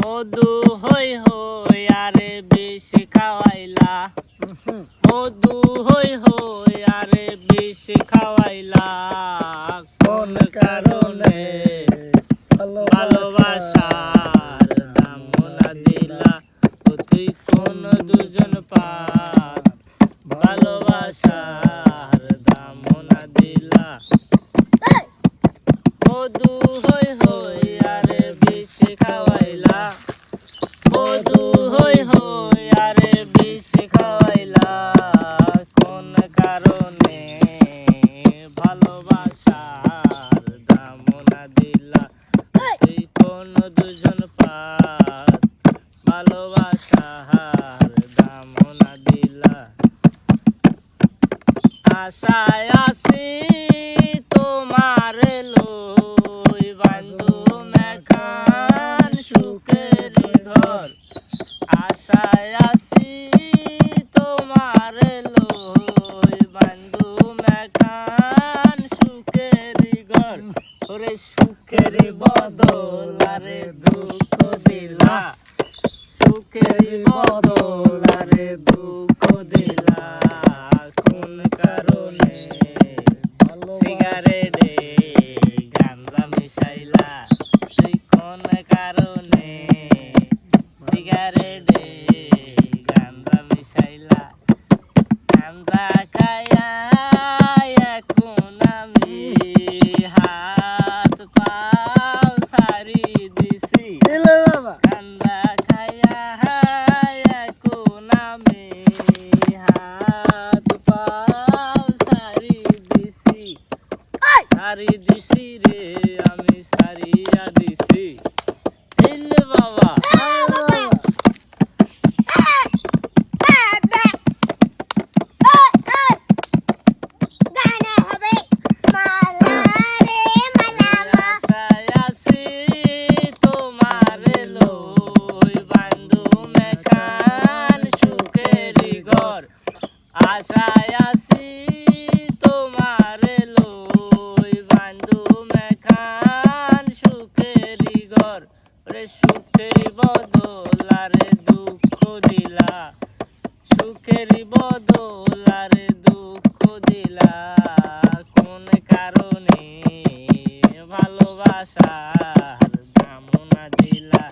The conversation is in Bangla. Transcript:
মধু হই হই আরে বিষ খাওয়াইলা, মধু হই হই আরে বিষ খাওয়াইলা, কোন কারণে ভালোবাসার দাম না দিলা, ও তুই কোন দুজন পার ভালোবাসার দাম না দিলা। মধু হই হই আরে বিষ খাওয়াইলা, মধু হই হই আরে বিষ খাওয়াইলা, কোন কারণে ভালোবাসার দাম না দিলা, তুই কোন দুজন পার ভালোবাসার দাম না দিলা। আশায় আছি তোমার লই বান্ধু মেখান সুখের ঘর, আশায় আছি তোমার লই বান্ধু মেখান সুখের ঘর, ওরে সুখের বদল আরে দুঃখ দিলা, সুখের বদল আরে দুঃখ দিলা, কোন কারণে সিগারেটে গাঁজা মিশাইলা, তুই কোন কারণে সিগারেটে গাঁজা মিশাইলা। গাঁজা খায়া এখন আমি হাত পাও সারি দিছি, গাঁজা খায়া এখন আমি হাত পাও সারি দিছি, সারি দিছি রে আমি সারিয়া দিছি। ইলে বাবা আশায় আছি তোমার লই বান্ধু মেখান সুখের ঘর, আশায় আছি তোমার লই বান্ধু মেখান সুখের ঘর, রে সুখের বদল আরে দুঃখ দিলা, সুখের বদল আরে দুঃখ দিলা, কোন কারণে ভালোবাসার দাম না দিলা।